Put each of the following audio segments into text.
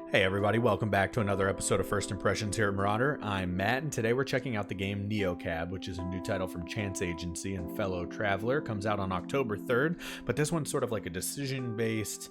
Hey everybody, welcome back to another episode of First Impressions here at MurrOtter. I'm Matt, and today we're checking out the game NeoCab, which is a new title from Chance Agency and Fellow Traveler. Comes out on October 3rd, but this one's sort of like a decision-based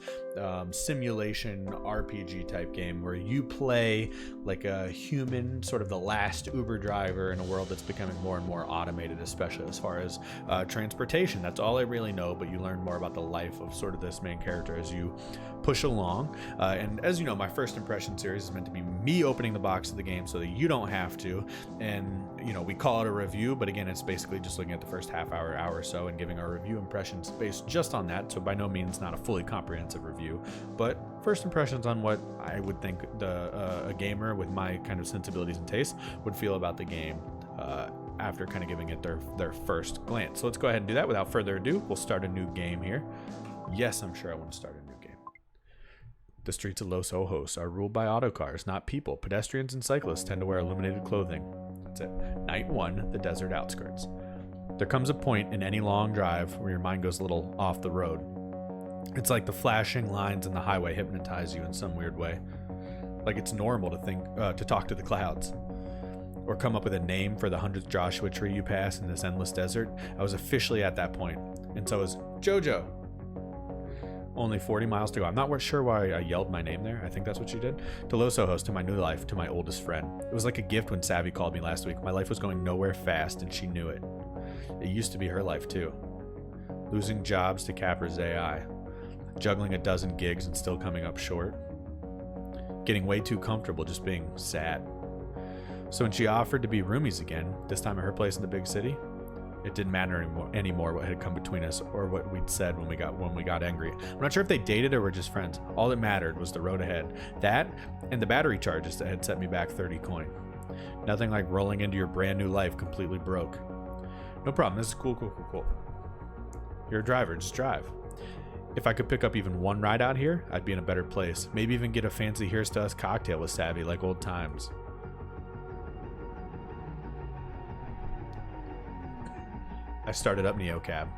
simulation RPG type game where you play like a human, sort of the last Uber driver in a world that's becoming more and more automated, especially as far as transportation. That's all I really know, but you learn more about the life of sort of this main character as you push along. And as you know, my first impression series is meant to be me opening the box of the game so that you don't have to. And you know, we call it a review, but again, it's basically just looking at the first half hour or so and giving our review impressions based just on that. So by no means not a fully comprehensive review, but first impressions on what I would think a gamer with my kind of sensibilities and tastes would feel about the game after kind of giving it their first glance. So let's go ahead and do that. Without further ado, we'll start a new game here. Yes, I'm sure I want to start a new game. The streets of Los Ojos are ruled by autocars, not people. Pedestrians and cyclists tend to wear illuminated clothing. That's it. Night 1, the desert outskirts. There comes a point in any long drive where your mind goes a little off the road. It's like the flashing lines in the highway hypnotize you in some weird way. Like it's normal to talk to the clouds. Or come up with a name for the 100th Joshua tree you pass in this endless desert. I was officially at that point, and so is Jojo. Only 40 miles to go. I'm not sure why I yelled my name there. I think that's what she did. To Los Ojos, to my new life, to my oldest friend. It was like a gift when Savvy called me last week. My life was going nowhere fast, and she knew it. It used to be her life, too. Losing jobs to Capra's AI. Juggling a dozen gigs and still coming up short. Getting way too comfortable just being sad. So when she offered to be roomies again, this time at her place in the big city, it didn't matter anymore what had come between us or what we'd said when we got angry. I'm not sure if they dated or were just friends. All that mattered was the road ahead. That and the battery charges that had set me back 30 coin. Nothing like rolling into your brand new life completely broke. No problem. This is cool. You're a driver. Just drive. If I could pick up even one ride out here, I'd be in a better place. Maybe even get a fancy Here's to Us cocktail with Savvy like old times. I started up NeoCab.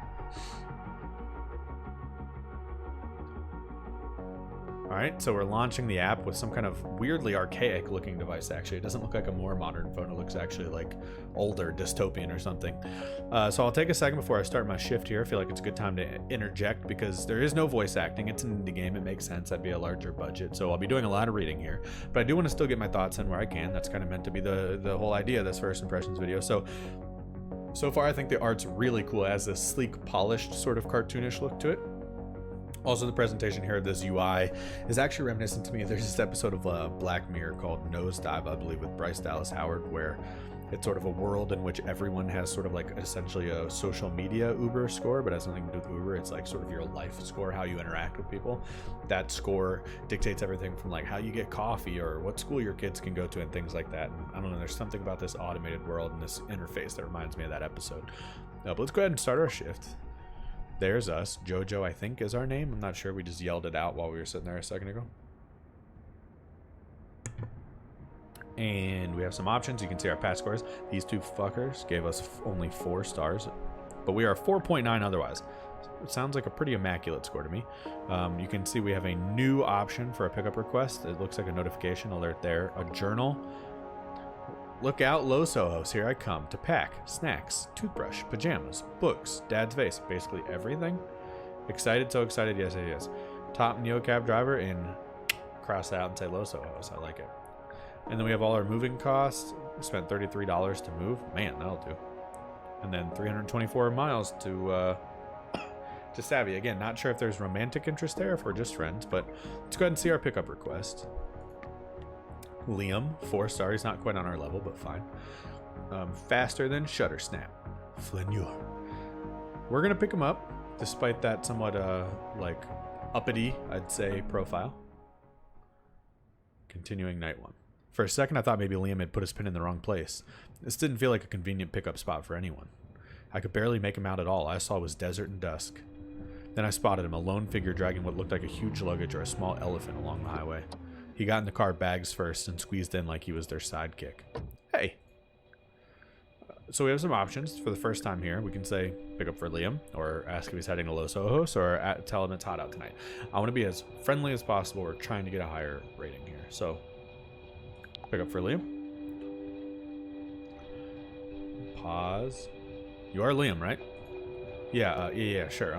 Alright, so we're launching the app with some kind of weirdly archaic looking device actually. It doesn't look like a more modern phone, it looks actually like older, dystopian or something. So I'll take a second before I start my shift here. I feel like it's a good time to interject because there is no voice acting. It's an indie game, it makes sense. That'd be a larger budget, so I'll be doing a lot of reading here. But I do want to still get my thoughts in where I can. That's kind of meant to be the whole idea of this first impressions video. So far, I think the art's really cool. It has this sleek, polished, sort of cartoonish look to it. Also, the presentation here of this UI is actually reminiscent to me. There's this episode of Black Mirror called Nosedive, I believe, with Bryce Dallas Howard, where it's sort of a world in which everyone has sort of like essentially a social media Uber score, but has nothing to do with Uber. It's like sort of your life score, how you interact with people. That score dictates everything from like how you get coffee or what school your kids can go to and things like that. And I don't know, there's something about this automated world and this interface that reminds me of that episode. But let's go ahead and start our shift. There's us. Jojo, I think, is our name. I'm not sure. We just yelled it out while we were sitting there a second ago. And we have some options. You can see our past scores. These two fuckers gave us only 4 stars, but we are 4.9 otherwise. It sounds like a pretty immaculate score to me. You can see we have a new option for a pickup request. It looks like a notification alert there. A journal. Look out, Los Ojos, here I come. To pack, snacks, toothbrush, pajamas, books, dad's vase, basically everything. Excited, so excited, yes. Top NeoCab driver, and cross that out and say Los Ojos. I like it. And then we have all our moving costs. We spent $33 to move. Man, that'll do. And then 324 miles to Savvy. Again, not sure if there's romantic interest there, if we're just friends, but let's go ahead and see our pickup request. Liam, 4 stars. He's not quite on our level, but fine. Faster than Shutter Snap. Flaneur. We're going to pick him up, despite that somewhat, like, uppity, I'd say, profile. Continuing night 1. For a second, I thought maybe Liam had put his pin in the wrong place. This didn't feel like a convenient pickup spot for anyone. I could barely make him out at all. All I saw was desert and dusk. Then I spotted him, a lone figure dragging what looked like a huge luggage or a small elephant along the highway. He got in the car bags first and squeezed in like he was their sidekick. Hey! So we have some options for the first time here. We can say pick up for Liam, or ask if he's heading to Los Ojos, or tell him it's hot out tonight. I want to be as friendly as possible. We're trying to get a higher rating here. So, pick up for Liam. Pause. You are Liam, right? Yeah, sure.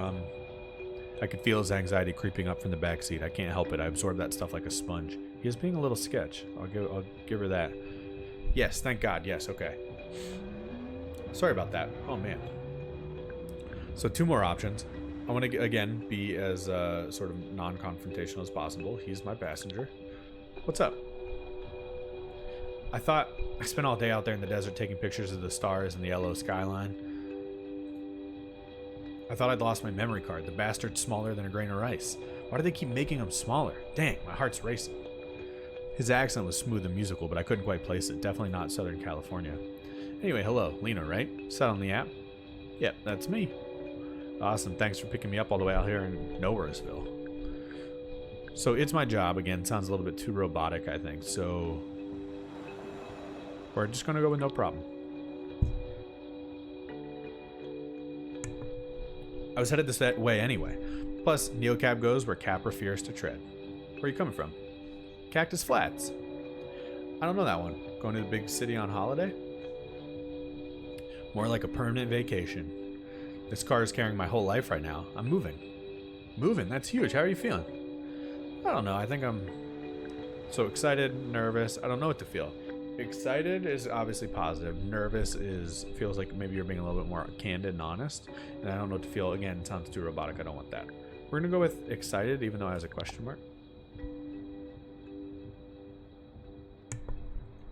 I could feel his anxiety creeping up from the backseat. I can't help it. I absorb that stuff like a sponge. He is being a little sketch. I'll give her that. Yes, thank God. Yes, okay. Sorry about that. Oh, man. So 2 more options. I want to, again, be as sort of non-confrontational as possible. He's my passenger. What's up? I thought I spent all day out there in the desert taking pictures of the stars and the yellow skyline. I thought I'd lost my memory card. The bastard's smaller than a grain of rice. Why do they keep making them smaller? Dang, my heart's racing. His accent was smooth and musical, but I couldn't quite place it. Definitely not Southern California. Anyway, hello. Lena, right? Set on the app? Yep, that's me. Awesome. Thanks for picking me up all the way out here in Nowheresville. So it's my job. Again, sounds a little bit too robotic, I think. So we're just going to go with no problem. I was headed this way anyway. Plus, Neocab goes where Capra fears to tread. Where are you coming from? Cactus Flats. I don't know that one. Going to the big city on holiday? More like a permanent vacation. This car is carrying my whole life right now. I'm moving. Moving? That's huge. How are you feeling? I don't know. I think I'm so excited, nervous. I don't know what to feel. Excited is obviously positive. Nervous feels like maybe you're being a little bit more candid and honest. And I don't know what to feel. Again, it sounds too robotic. I don't want that. We're going to go with excited, even though it has a question mark.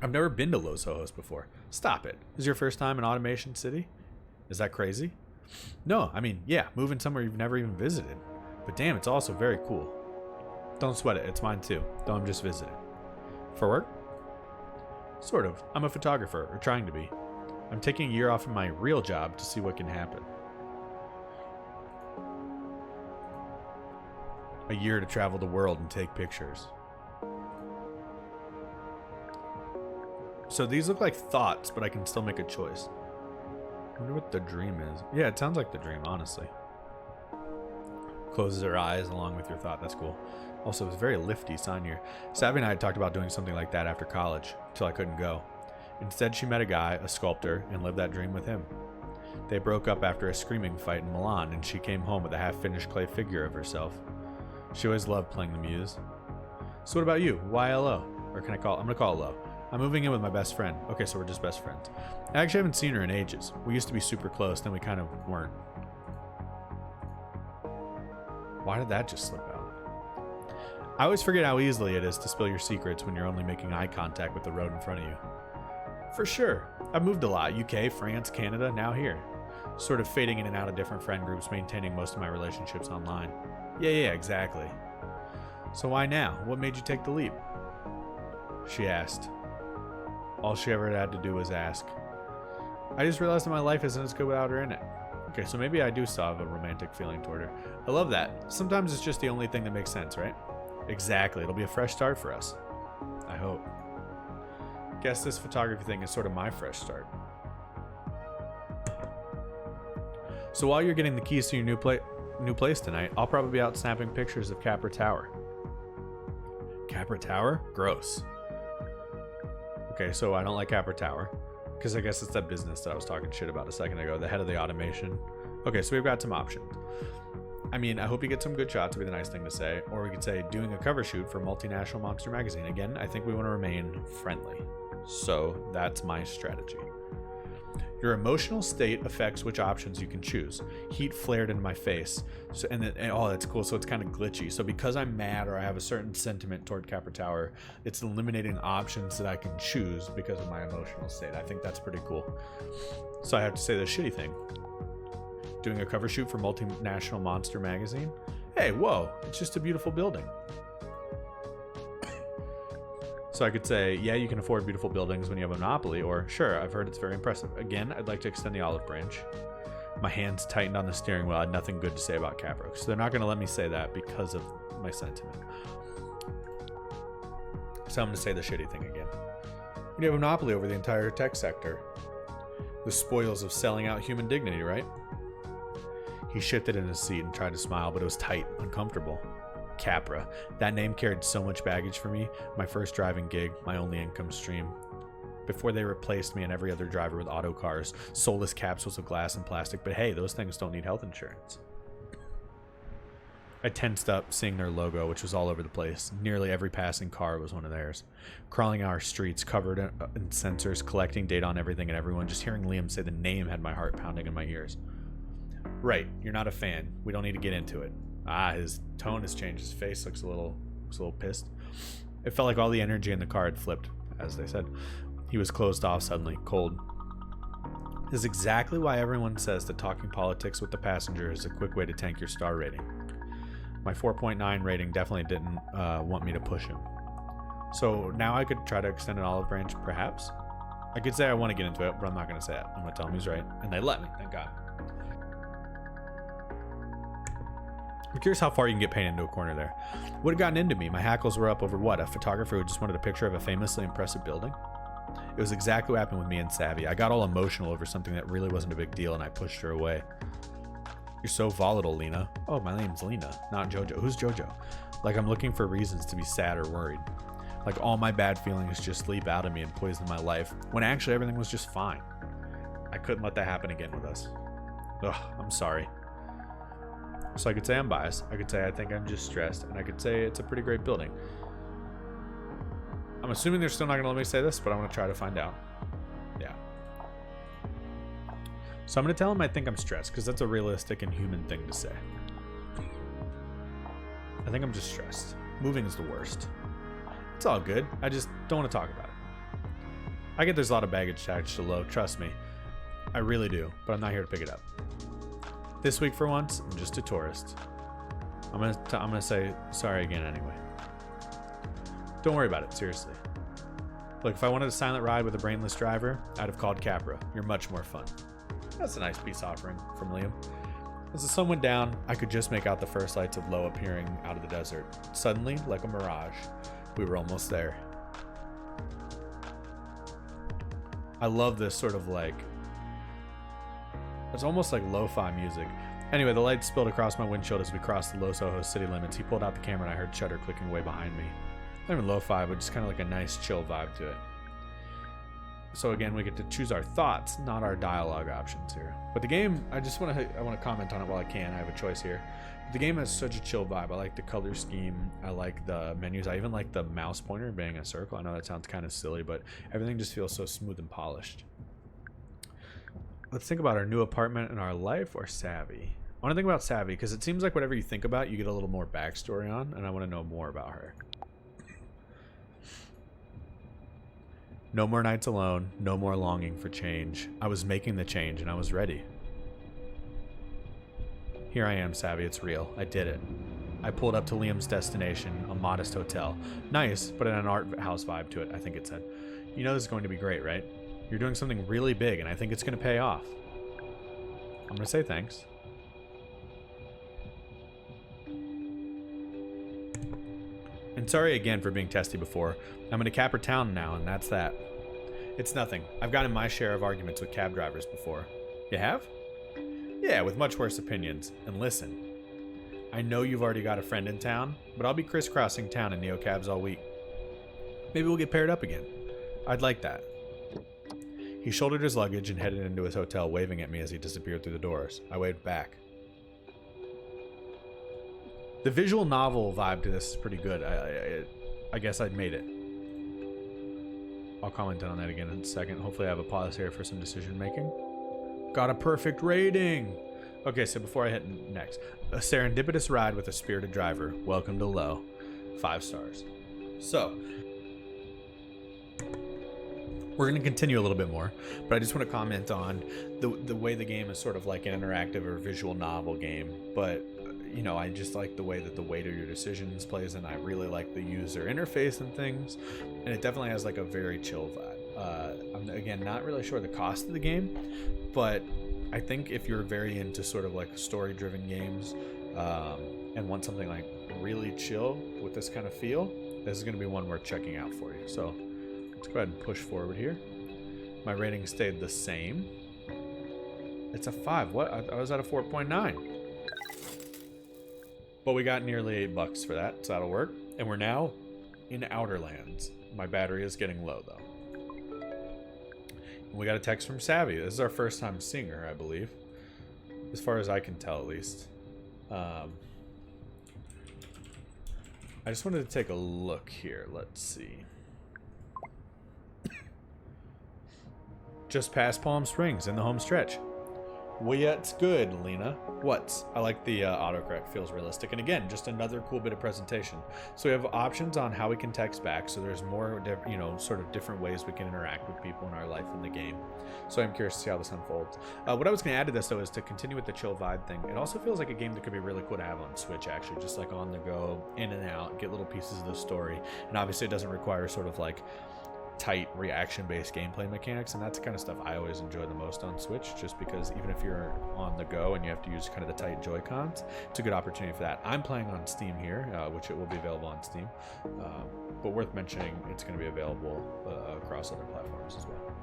I've never been to Los Ojos before. Stop it. Is your first time in Automation City? Is that crazy? No, I mean, yeah, moving somewhere you've never even visited. But damn, it's also very cool. Don't sweat it. It's mine too. Though I'm just visiting. For work? Sort of. I'm a photographer, or trying to be. I'm taking a year off of my real job to see what can happen. A year to travel the world and take pictures. So these look like thoughts, but I can still make a choice. I wonder what the dream is. Yeah, it sounds like the dream, honestly. Closes her eyes along with your thought. That's cool. Also, it was a very lifty sign here. Savvy and I had talked about doing something like that after college, until I couldn't go. Instead, she met a guy, a sculptor, and lived that dream with him. They broke up after a screaming fight in Milan, and she came home with a half-finished clay figure of herself. She always loved playing the muse. So what about you? Why LO? Or can I call? I'm gonna call it Lo. I'm moving in with my best friend. Okay, so we're just best friends. I actually haven't seen her in ages. We used to be super close, then we kind of weren't. Why did that just slip out? I always forget how easily it is to spill your secrets when you're only making eye contact with the road in front of you. For sure. I've moved a lot. UK, France, Canada, now here. Sort of fading in and out of different friend groups, maintaining most of my relationships online. Yeah, exactly. So why now? What made you take the leap? She asked. All she ever had to do was ask. I just realized that my life isn't as good without her in it. Okay, so maybe I do still have a romantic feeling toward her. I love that. Sometimes it's just the only thing that makes sense, right? Exactly. It'll be a fresh start for us. I hope. Guess this photography thing is sort of my fresh start. So while you're getting the keys to your new place tonight, I'll probably be out snapping pictures of Capra Tower. Capra Tower? Gross. Okay, so I don't like Capra Tower, because I guess it's that business that I was talking shit about a second ago, the head of the automation. Okay, so we've got some options. I mean, I hope you get some good shots would be the nice thing to say, or we could say doing a cover shoot for Multinational Monster Magazine. Again, I think we want to remain friendly. So that's my strategy. Your emotional state affects which options you can choose. Heat flared into my face. So, oh, that's cool. So it's kind of glitchy. So because I'm mad or I have a certain sentiment toward Capra Tower, it's eliminating options that I can choose because of my emotional state. I think that's pretty cool. So I have to say the shitty thing. Doing a cover shoot for Multinational Monster Magazine? Hey, whoa, it's just a beautiful building. So I could say, yeah, you can afford beautiful buildings when you have a monopoly, or sure, I've heard it's very impressive. Again, I'd like to extend the olive branch. My hands tightened on the steering wheel. I had nothing good to say about Capra. So they're not going to let me say that because of my sentiment. So I'm going to say the shitty thing again. When you have a monopoly over the entire tech sector, the spoils of selling out human dignity, right? He shifted in his seat and tried to smile, but it was tight, uncomfortable. Capra. That name carried so much baggage for me. My first driving gig, my only income stream. Before they replaced me and every other driver with auto cars, soulless capsules of glass and plastic, but hey, those things don't need health insurance. I tensed up seeing their logo, which was all over the place. Nearly every passing car was one of theirs. Crawling our streets, covered in sensors, collecting data on everything and everyone. Just hearing Liam say the name had my heart pounding in my ears. Right, you're not a fan. We don't need to get into it. His tone has changed. His face looks a little pissed. It felt like all the energy in the car had flipped, as they said. He was closed off suddenly, cold. This is exactly why everyone says that talking politics with the passenger is a quick way to tank your star rating. My 4.9 rating definitely didn't want me to push him. So now I could try to extend an olive branch, perhaps? I could say I want to get into it, but I'm not going to say it. I'm going to tell him he's right. And they let me, thank God. I'm curious how far you can get painted into a corner there. What had gotten into me? My hackles were up over what? A photographer who just wanted a picture of a famously impressive building? It was exactly what happened with me and Savvy. I got all emotional over something that really wasn't a big deal, and I pushed her away. You're so volatile, Lena. Oh, my name's Lena, not Jojo. Who's Jojo? Like I'm looking for reasons to be sad or worried. Like all my bad feelings just leap out of me and poison my life, when actually everything was just fine. I couldn't let that happen again with us. Ugh, I'm sorry. So I could say I'm biased. I could say I think I'm just stressed, and I could say it's a pretty great building. I'm assuming they're still not going to let me say this, but I'm going to try to find out. Yeah. So I'm going to tell him I think I'm stressed, because that's a realistic and human thing to say. I think I'm just stressed. Moving is the worst. It's all good. I just don't want to talk about it. I get there's a lot of baggage attached to low, trust me. I really do, but I'm not here to pick it up. This week, for once, I'm just a tourist. I'm gonna say sorry again anyway. Don't worry about it, seriously. Look, if I wanted a silent ride with a brainless driver, I'd have called Capra. You're much more fun. That's a nice peace offering from Liam. As the sun went down, I could just make out the first lights of Lo appearing out of the desert. Suddenly, like a mirage, we were almost there. I love this sort of like... It's almost like lo-fi music. Anyway, the light spilled across my windshield as we crossed the Los Ojos city limits. He pulled out the camera and I heard shutter clicking way behind me. Not even lo-fi, but just kind of like a nice chill vibe to it. So again, we get to choose our thoughts, not our dialogue options here. But the game, I want to comment on it while I can. I have a choice here. The game has such a chill vibe. I like the color scheme. I like the menus. I even like the mouse pointer being a circle. I know that sounds kind of silly, but everything just feels so smooth and polished. Let's think about our new apartment and our life, or Savvy. I want to think about Savvy because it seems like whatever you think about, you get a little more backstory on, and I want to know more about her. No more nights alone, no more longing for change. I was making the change and I was ready. Here I am, Savvy, it's real. I did it. I pulled up to Liam's destination, a modest hotel. Nice, but an art house vibe to it, I think it said. You know this is going to be great, right? You're doing something really big and I think it's going to pay off. I'm going to say thanks. And sorry again for being testy before. I'm in a Capra town now, and that's that. It's nothing. I've gotten my share of arguments with cab drivers before. You have? Yeah, with much worse opinions. And listen, I know you've already got a friend in town, but I'll be crisscrossing town in neocabs all week. Maybe we'll get paired up again. I'd like that. He shouldered his luggage and headed into his hotel, waving at me as he disappeared through the doors. I waved back. The visual novel vibe to this is pretty good. I guess I'd made it. I'll comment on that again in a second. Hopefully I have a pause here for some decision making. Got a perfect rating! Okay, so before I hit next. A serendipitous ride with a spirited driver. Welcome to Lo. 5 stars. So, we're going to continue a little bit more, but I just want to comment on the way the game is sort of like an interactive or visual novel game, but you know, I just like the way that the weight of your decisions plays, and I really like the user interface and things, and it definitely has like a very chill vibe. I'm again not really sure the cost of the game, but I think if you're very into sort of like story-driven games and want something like really chill with this kind of feel, this is going to be one worth checking out for you. So let's go ahead and push forward here. My rating stayed the same. It's a 5. What? I was at a 4.9. But we got nearly $8 for that, so that'll work. And we're now in Outer Lands. My battery is getting low, though. We got a text from Savvy. This is our first time seeing her, I believe. As far as I can tell, at least. I just wanted to take a look here. Let's see. Just past Palm Springs in the home stretch. What's good, Lena? What's? I like the autocorrect. Feels realistic. And again, just another cool bit of presentation. So we have options on how we can text back. So there's more, you know, sort of different ways we can interact with people in our life in the game. So I'm curious to see how this unfolds. What I was going to add to this, though, is to continue with the chill vibe thing. It also feels like a game that could be really cool to have on Switch, actually. Just like on the go, in and out, get little pieces of the story. And obviously it doesn't require sort of like tight reaction-based gameplay mechanics, and that's the kind of stuff I always enjoy the most on Switch, just because even if you're on the go and you have to use kind of the tight Joy-Cons, it's a good opportunity for that. I'm playing on Steam here, which it will be available on Steam, but worth mentioning, it's going to be available across other platforms as well.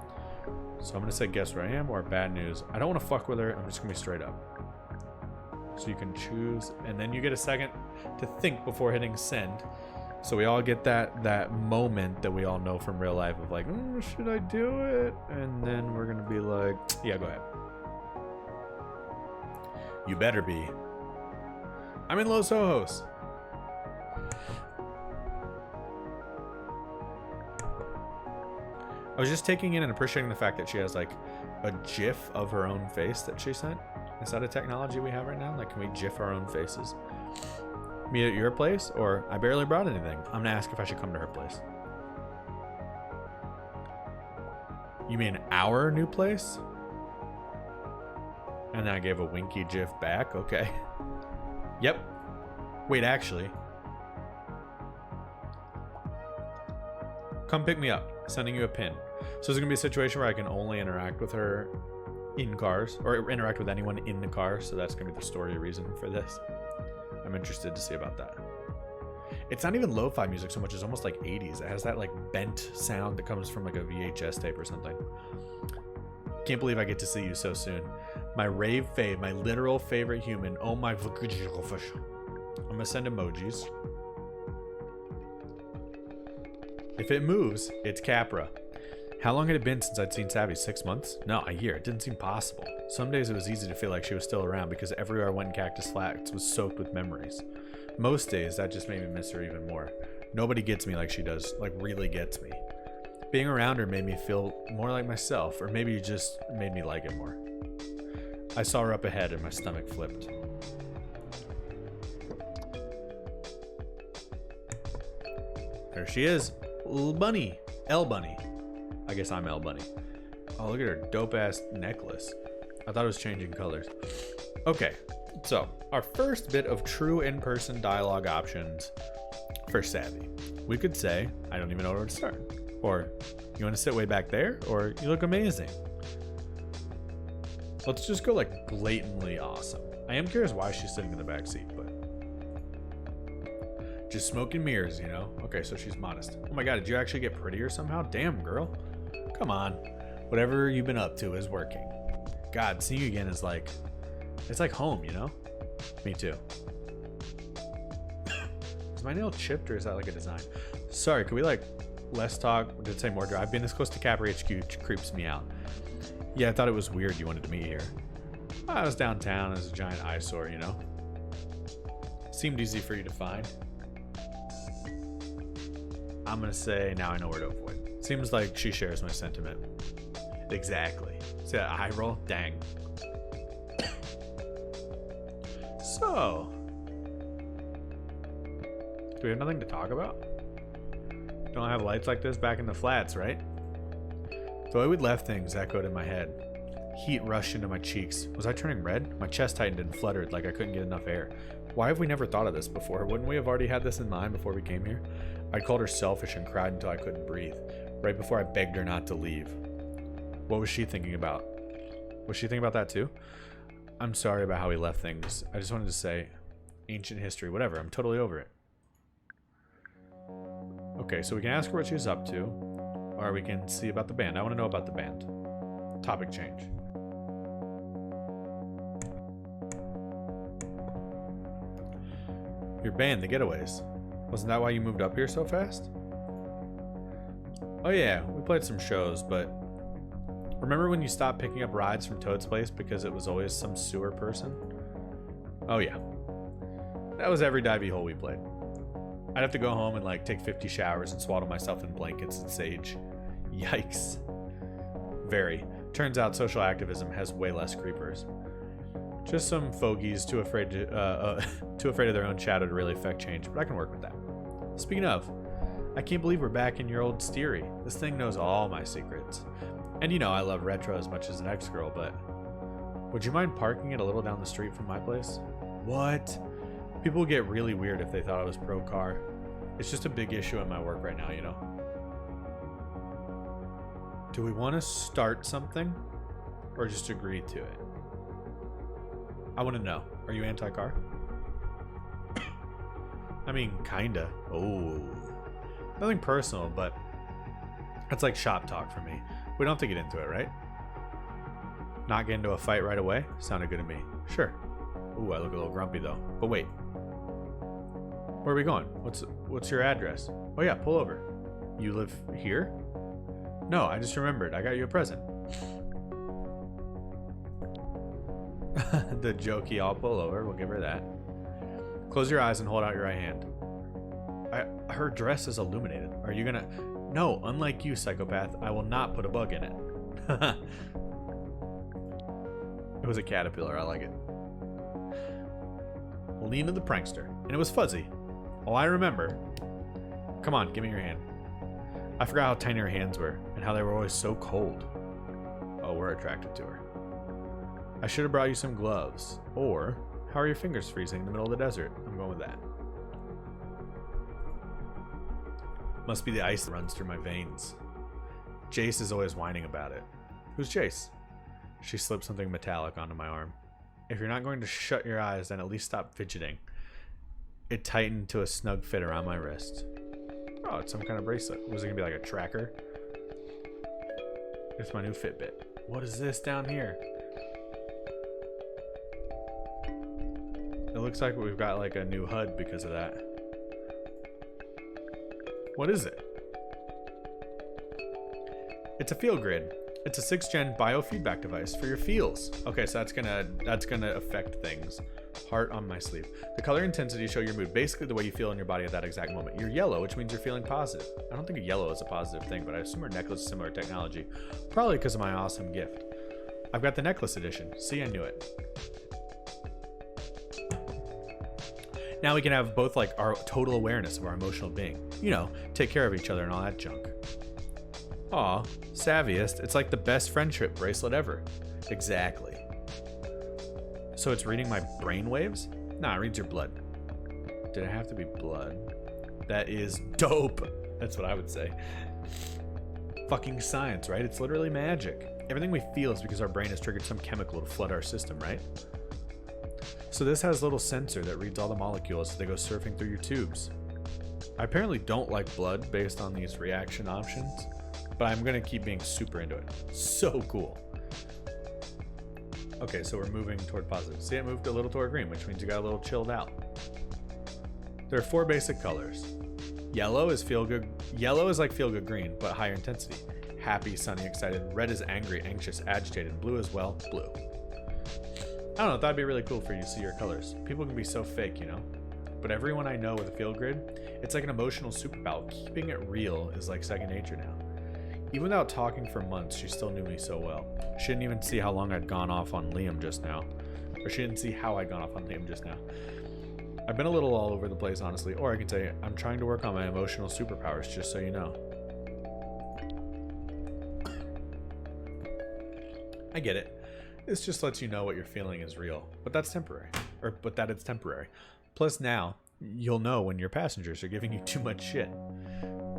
So I'm going to say guess where I am, or bad news. I don't want to fuck with her, I'm just going to be straight up. So you can choose, and then you get a second to think before hitting send. So we all get that moment that we all know from real life of like, should I do it? And then we're gonna be like, yeah, go ahead. You better be. I'm in Los Ojos. I was just taking in and appreciating the fact that she has like a GIF of her own face that she sent. Is that a technology we have right now? Like, can we GIF our own faces? Meet at your place, or I barely brought anything. I'm gonna ask if I should come to her place. You mean our new place? And then I gave a winky gif back. Okay. Yep. Wait, actually. Come pick me up. Sending you a pin. So there's gonna be a situation where I can only interact with her in cars, or interact with anyone in the car. So that's gonna be the story reason for this. I'm interested to see about that. It's not even lo-fi music so much as almost like 80s. It has that like bent sound that comes from like a VHS tape or something. Can't believe I get to see you so soon. My rave fave, my literal favorite human. Oh my. I'm gonna send emojis. If it moves, it's Capra. How long had it been since I'd seen Savvy? 6 months? No, a year. It didn't seem possible. Some days it was easy to feel like she was still around because everywhere I went in Cactus Flats was soaked with memories. Most days, that just made me miss her even more. Nobody gets me like she does, like really gets me. Being around her made me feel more like myself, or maybe it just made me like it more. I saw her up ahead and my stomach flipped. There she is. Little bunny. L Bunny. I guess I'm L Bunny. Oh, look at her dope ass necklace. I thought it was changing colors. Okay, so our first bit of true in-person dialogue options for Savvy. We could say, I don't even know where to start. Or, you want to sit way back there? Or, you look amazing. Let's just go like blatantly awesome. I am curious why she's sitting in the back seat, but just smoke and mirrors, you know? Okay, so she's modest. Oh my god, did you actually get prettier somehow? Damn, girl. Come on. Whatever you've been up to is working. God, seeing you again is like, it's like home, you know? Me too. Is my nail chipped or is that like a design? Sorry, could we like less talk? Did it say more drive? Being this close to Capra HQ creeps me out. Yeah, I thought it was weird you wanted to meet here. Well, I was downtown as a giant eyesore, you know? Seemed easy for you to find. I'm gonna say now I know where to avoid. Seems like she shares my sentiment. Exactly. See that eye roll? Dang. So, do we have nothing to talk about? Don't have lights like this back in the flats, right? The way we'd left things echoed in my head. Heat rushed into my cheeks. Was I turning red? My chest tightened and fluttered like I couldn't get enough air. Why have we never thought of this before? Wouldn't we have already had this in mind before we came here? I called her selfish and cried until I couldn't breathe, right before I begged her not to leave. What was she thinking about? Was she thinking about that too? I'm sorry about how we left things. I just wanted to say, ancient history, whatever, I'm totally over it. Okay, so we can ask her what she's up to, or we can see about the band. I want to know about the band. Topic change. Your band, the Getaways. Wasn't that why you moved up here so fast? Oh yeah, we played some shows, but remember when you stopped picking up rides from Toad's place because it was always some sewer person? Oh yeah. That was every divey hole we played. I'd have to go home and like take 50 showers and swaddle myself in blankets and sage. Yikes. Very. Turns out social activism has way less creepers. Just some fogies too afraid of their own shadow to really affect change, but I can work with that. Speaking of, I can't believe we're back in your old steery. This thing knows all my secrets. And you know I love retro as much as an ex-girl, but would you mind parking it a little down the street from my place? What? People would get really weird if they thought I was pro-car. It's just a big issue in my work right now, you know? Do we want to start something or just agree to it? I want to know. Are you anti-car? I mean, kinda. Oh. Nothing personal, but that's like shop talk for me. We don't have to get into it, right? Not get into a fight right away? Sounded good to me. Sure. Ooh, I look a little grumpy though. But wait. Where are we going? What's your address? Oh yeah, pull over. You live here? No, I just remembered. I got you a present. The jokey, I'll pull over. We'll give her that. Close your eyes and hold out your right hand. Her dress is illuminated. Are you gonna... No, unlike you, psychopath, I will not put a bug in it. It was a caterpillar. I like it. Lena the prankster. And it was fuzzy. All I remember... Come on, give me your hand. I forgot how tiny her hands were, and how they were always so cold. Oh, we're attracted to her. I should have brought you some gloves. Or, how are your fingers freezing in the middle of the desert? I'm going with that. Must be the ice that runs through my veins. Jace is always whining about it. Who's Jace? She slipped something metallic onto my arm. If you're not going to shut your eyes, then at least stop fidgeting. It tightened to a snug fit around my wrist. Oh, it's some kind of bracelet. Was it going to be like a tracker? It's my new Fitbit. What is this down here? It looks like we've got like a new HUD because of that. What is it? It's a field grid. It's a 6th gen biofeedback device for your feels. Okay, so that's gonna affect things. Heart on my sleeve. The color intensity show your mood, basically the way you feel in your body at that exact moment. You're yellow, which means you're feeling positive. I don't think yellow is a positive thing, but I assume our necklace is similar technology. Probably because of my awesome gift. I've got the necklace edition. See, I knew it. Now we can have both like our total awareness of our emotional being. You know, take care of each other and all that junk. Aw, savviest. It's like the best friendship bracelet ever. Exactly. So it's reading my brain waves? Nah, it reads your blood. Did it have to be blood? That is dope. That's what I would say. Fucking science, right? It's literally magic. Everything we feel is because our brain has triggered some chemical to flood our system, right? So this has a little sensor that reads all the molecules as they go surfing through your tubes. I apparently don't like blood based on these reaction options, but I'm gonna keep being super into it. So cool. Okay, so we're moving toward positive. See, it moved a little toward green, which means you got a little chilled out. There are 4 basic colors. Yellow is feel good. Yellow is like feel good green, but higher intensity. Happy, sunny, excited. Red is angry, anxious, agitated. Blue as well, blue. I don't know, that'd be really cool for you to see your colors. People can be so fake, you know? But everyone I know with a field grid, it's like an emotional superpower. Keeping it real is like second nature now. Even without talking for months, she still knew me so well. She didn't even see how long I'd gone off on Liam just now. Or she didn't see how I'd gone off on Liam just now. I've been a little all over the place, honestly. Or I can say, I'm trying to work on my emotional superpowers, just so you know. I get it. This just lets you know what you're feeling is real. But that's temporary. But that it's temporary. Plus now, you'll know when your passengers are giving you too much shit.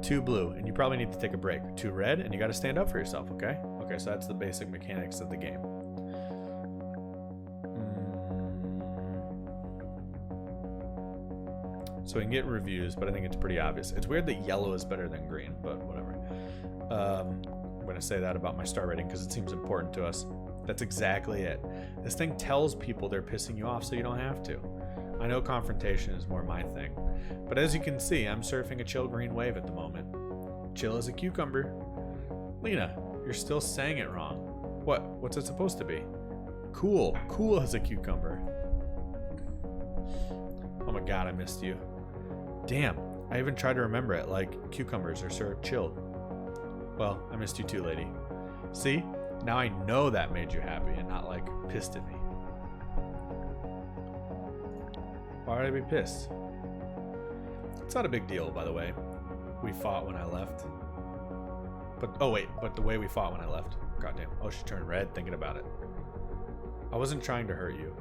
2 blue, and you probably need to take a break. 2 red, and you gotta stand up for yourself, okay? Okay, so that's the basic mechanics of the game. So we can get reviews, but I think it's pretty obvious. It's weird that yellow is better than green, but whatever. I'm gonna say that about my star rating because it seems important to us. That's exactly it. This thing tells people they're pissing you off so you don't have to. I know confrontation is more my thing, but as you can see, I'm surfing a chill green wave at the moment. Chill as a cucumber. Lena, you're still saying it wrong. What's it supposed to be? Cool. Cool as a cucumber. Oh my god, I missed you. Damn, I even tried to remember it, like cucumbers are sort of chilled. Well, I missed you too, lady. See? Now I know that made you happy and not, like, pissed at me. Why would I be pissed? It's not a big deal, by the way. We fought when I left. But the way we fought when I left. Goddamn. Oh, she turned red thinking about it. I wasn't trying to hurt you.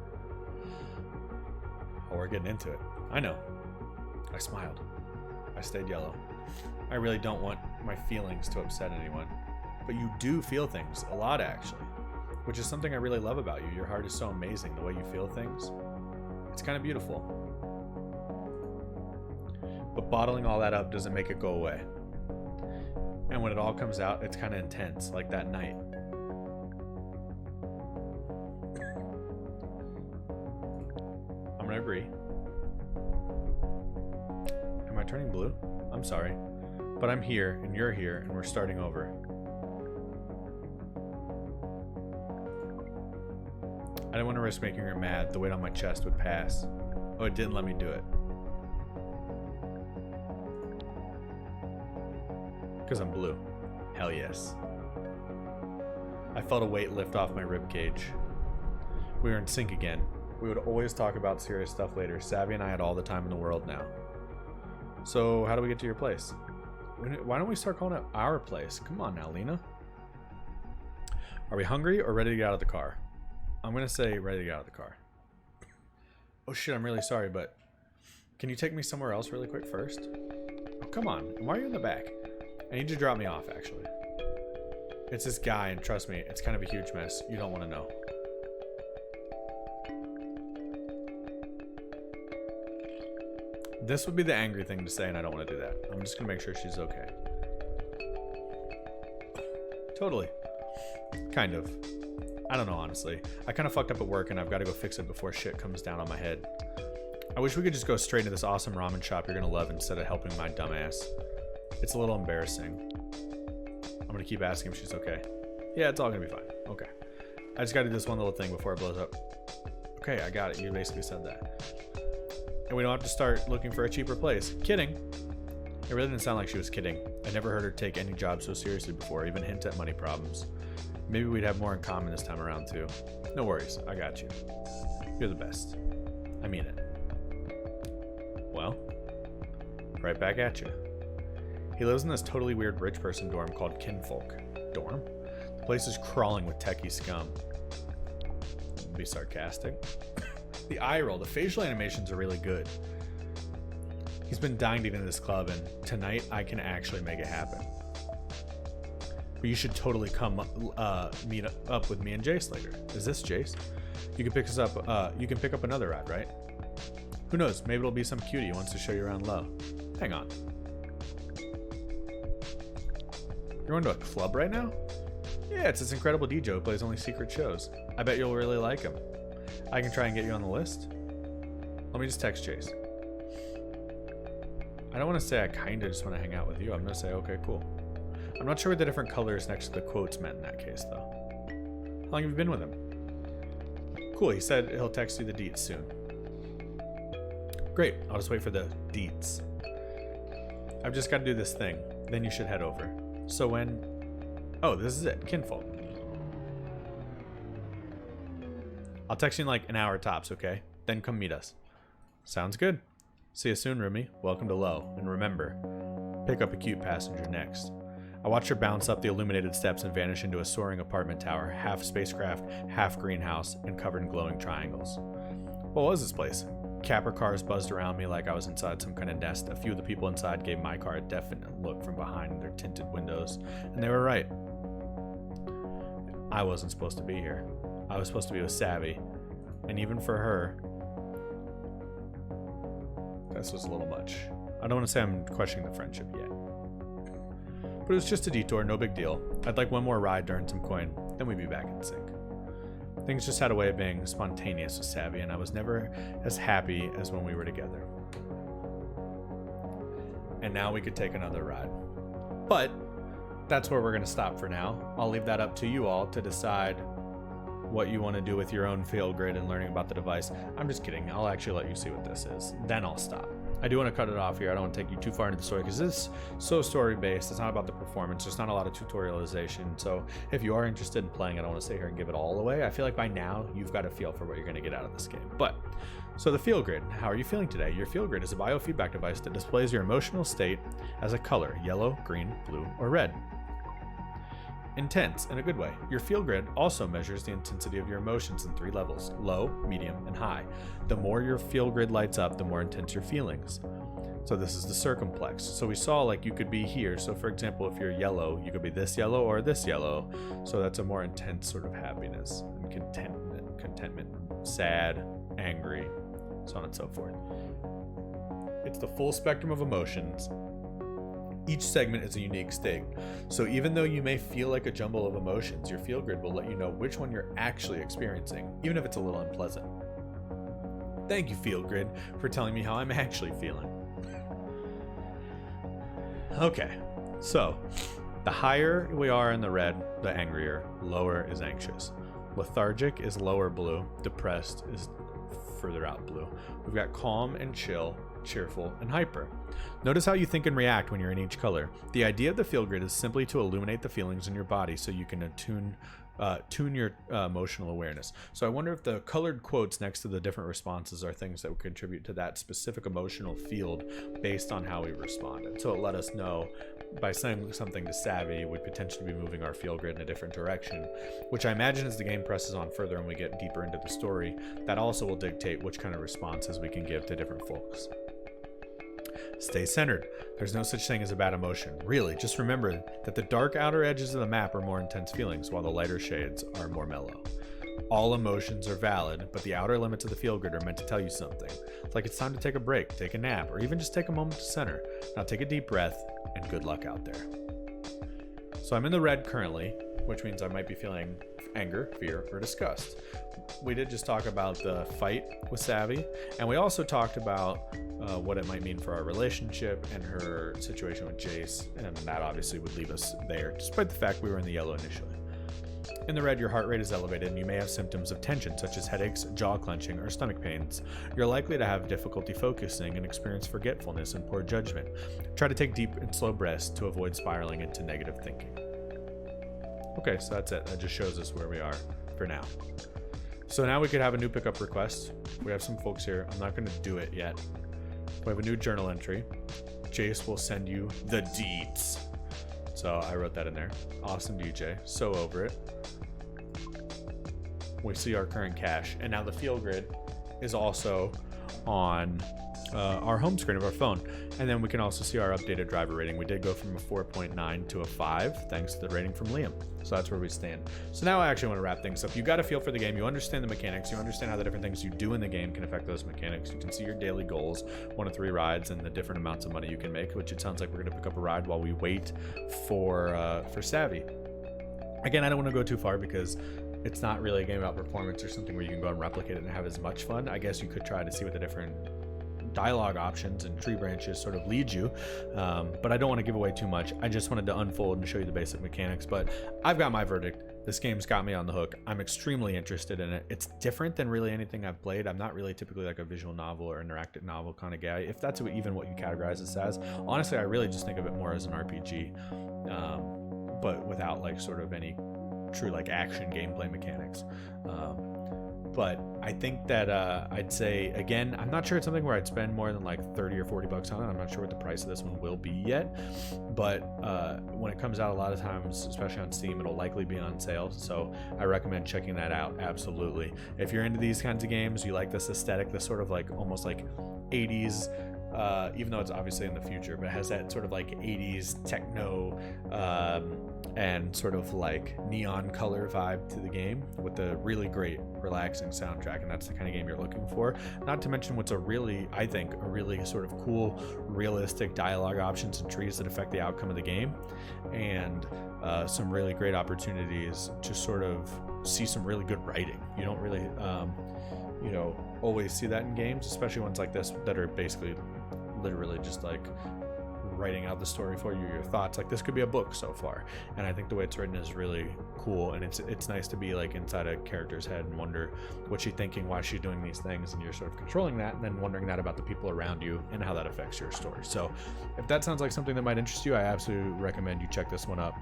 Oh, we're getting into it. I know. I smiled. I stayed yellow. I really don't want my feelings to upset anyone. But you do feel things. A lot, actually. Which is something I really love about you. Your heart is so amazing. The way you feel things. It's kind of beautiful. But bottling all that up doesn't make it go away. And when it all comes out, it's kind of intense, like that night. I'm gonna agree. Am I turning blue? I'm sorry. But I'm here, and you're here, and we're starting over. I didn't want to risk making her mad. The weight on my chest would pass. Oh, it didn't let me do it. Because I'm blue. Hell yes. I felt a weight lift off my ribcage. We were in sync again. We would always talk about serious stuff later. Savvy and I had all the time in the world now. So, how do we get to your place? Why don't we start calling it our place? Come on now, Lena. Are we hungry or ready to get out of the car? I'm going to say ready to get out of the car. Oh shit, I'm really sorry, but can you take me somewhere else really quick first? Oh, come on. And why are you in the back? I need you to drop me off, actually. It's this guy, and trust me, it's kind of a huge mess. You don't want to know. This would be the angry thing to say, and I don't want to do that. I'm just going to make sure she's okay. Totally. Kind of. I don't know, honestly. I kind of fucked up at work, and I've got to go fix it before shit comes down on my head. I wish we could just go straight to this awesome ramen shop you're going to love instead of helping my dumb ass. It's a little embarrassing. I'm going to keep asking if she's okay. Yeah, it's all going to be fine. Okay. I just got to do this one little thing before it blows up. Okay, I got it. You basically said that. And we don't have to start looking for a cheaper place. Kidding. It really didn't sound like she was kidding. I never heard her take any job so seriously before, even hint at money problems. Maybe we'd have more in common this time around, too. No worries. I got you. You're the best. I mean it. Well, right back at you. He lives in this totally weird rich person dorm called Kinfolk. Dorm? The place is crawling with techie scum. Be sarcastic. The eye roll, the facial animations are really good. He's been dying to get into this club, and tonight I can actually make it happen. But you should totally come meet up with me and Jace later. Is this Jace? You can pick us up. You can pick up another ride, right? Who knows? Maybe it'll be some cutie who wants to show you around low. Hang on. You're going to a club right now? Yeah, it's this incredible DJ who plays only secret shows. I bet you'll really like him. I can try and get you on the list. Let me just text Chase. I don't want to say I kinda just want to hang out with you. I'm going to say, okay, cool. I'm not sure what the different colors next to the quotes meant in that case, though. How long have you been with him? Cool, he said he'll text you the deets soon. Great, I'll just wait for the deets. I've just got to do this thing. Then you should head over. So when... Oh, this is it. Kinfolk. I'll text you in like an hour tops, okay? Then come meet us. Sounds good. See you soon, roomie. Welcome to Low. And remember, pick up a cute passenger next. I watched her bounce up the illuminated steps and vanish into a soaring apartment tower, half spacecraft, half greenhouse, and covered in glowing triangles. What was this place? Capper cars buzzed around me like I was inside some kind of nest. A few of the people inside gave my car a definite look from behind their tinted windows, and they were right. I wasn't supposed to be here. I was supposed to be with Savvy, and even for her, this was a little much. I don't want to say I'm questioning the friendship yet. But it was just a detour, no big deal. I'd like one more ride to earn some coin, then we'd be back in sync. Things just had a way of being spontaneous with Savvy, and I was never as happy as when we were together. And now we could take another ride. But that's where we're going to stop for now. I'll leave that up to you all to decide what you want to do with your own field grid and learning about the device. I'm just kidding. I'll actually let you see what this is. Then I'll stop. I do want to cut it off here. I don't want to take you too far into the story because this is so story-based. It's not about the performance. There's not a lot of tutorialization. So if you are interested in playing, I don't want to sit here and give it all away. I feel like by now you've got a feel for what you're going to get out of this game. But so the field grid, how are you feeling today? Your field grid is a biofeedback device that displays your emotional state as a color: yellow, green, blue, or red. Intense in a good way. Your field grid also measures the intensity of your emotions in 3 levels: low, medium, and high. The more your field grid lights up, the more intense your feelings. So this is the circumflex. So we saw like you could be here. So for example, if you're yellow, you could be this yellow or this yellow. So that's a more intense sort of happiness and contentment, sad, angry, so on and so forth. It's the full spectrum of emotions. Each segment is a unique state. So even though you may feel like a jumble of emotions, your field grid will let you know which one you're actually experiencing, even if it's a little unpleasant. Thank you, field grid, for telling me how I'm actually feeling. Okay, so the higher we are in the red, the angrier. Lower is anxious. Lethargic is lower blue. Depressed is further out blue. We've got calm and chill, cheerful, and hyper. Notice how you think and react when you're in each color. The idea of the field grid is simply to illuminate the feelings in your body so you can tune your emotional awareness. So I wonder if the colored quotes next to the different responses are things that would contribute to that specific emotional field based on how we responded. So it let us know by saying something to Savvy, we'd potentially be moving our field grid in a different direction, which I imagine as the game presses on further and we get deeper into the story, that also will dictate which kind of responses we can give to different folks. Stay centered. There's no such thing as a bad emotion. Really, just remember that the dark outer edges of the map are more intense feelings, while the lighter shades are more mellow. All emotions are valid, but the outer limits of the field grid are meant to tell you something. Like it's time to take a break, take a nap, or even just take a moment to center. Now take a deep breath, and good luck out there. So I'm in the red currently, which means I might be feeling anger, fear, or disgust. We did just talk about the fight with Savvy, and we also talked about what it might mean for our relationship and her situation with Jace, and that obviously would leave us there, despite the fact we were in the yellow initially. In the red, your heart rate is elevated and you may have symptoms of tension such as headaches, jaw clenching, or stomach pains. You're likely to have difficulty focusing and experience forgetfulness and poor judgment. Try to take deep and slow breaths to avoid spiraling into negative thinking. Okay, so that's it. That just shows us where we are for now. So now we could have a new pickup request. We have some folks here. I'm not going to do it yet. We have a new journal entry. Jace will send you the deets. So I wrote that in there. Awesome, DJ. So over it. We see our current cache, and now the field grid is also on our home screen of our phone. And then we can also see our updated driver rating. We did go from a 4.9 to a 5 thanks to the rating from Liam. So that's where we stand. So now I actually want to wrap things up. You got a feel for the game. You understand the mechanics. You understand how the different things you do in the game can affect those mechanics. You can see your daily goals, 1 to 3 rides, and the different amounts of money you can make, which it sounds like we're going to pick up a ride while we wait for Savvy. Again, I don't want to go too far because it's not really a game about performance or something where you can go and replicate it and have as much fun. I guess you could try to see what the different dialogue options and tree branches sort of lead you, but I don't want to give away too much. I just wanted to unfold and show you the basic mechanics, but I've got my verdict. This game's got me on the hook. I'm extremely interested in it. It's different than really anything I've played. I'm not really typically like a visual novel or interactive novel kind of guy, if that's even what you categorize this as. Honestly, I really just think of it more as an RPG, but without like sort of any true like action gameplay mechanics. But I think that I'd say, again, I'm not sure it's something where I'd spend more than like 30 or 40 bucks on it. I'm not sure what the price of this one will be yet, but when it comes out a lot of times, especially on Steam, it'll likely be on sale. So I recommend checking that out. Absolutely. If you're into these kinds of games, you like this aesthetic, this sort of like almost like 80s, even though it's obviously in the future, but it has that sort of like 80s techno and sort of like neon color vibe to the game with a really great relaxing soundtrack, and that's the kind of game you're looking for. Not to mention what's I think a really sort of cool realistic dialogue options and trees that affect the outcome of the game, and some really great opportunities to sort of see some really good writing. You don't really always see that in games, especially ones like this that are basically literally just like writing out the story for you, your thoughts. Like, this could be a book so far, and I think the way it's written is really cool, and it's nice to be like inside a character's head and wonder what she's thinking, why she's doing these things, and you're sort of controlling that and then wondering that about the people around you and how that affects your story. So if that sounds like something that might interest you, I absolutely recommend you check this one out.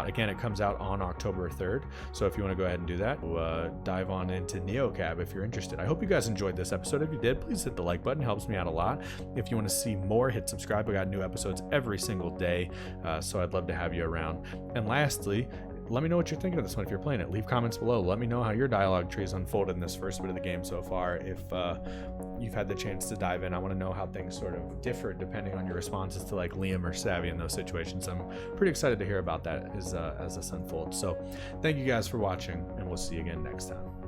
Again, it comes out on October 3rd, so if you want to go ahead and do that, we'll dive on into NeoCab if you're interested. I hope you guys enjoyed this episode. If you did, please hit the like button. It helps me out a lot. If you want to see more, hit subscribe. I got new episodes every single day, so I'd love to have you around. And lastly, let me know what you're thinking of this one if you're playing it. Leave comments below. Let me know how your dialogue trees unfolded in this first bit of the game so far. If you've had the chance to dive in, I want to know how things sort of differ depending on your responses to like Liam or Savvy in those situations. I'm pretty excited to hear about that as this unfolds. So thank you guys for watching, and we'll see you again next time.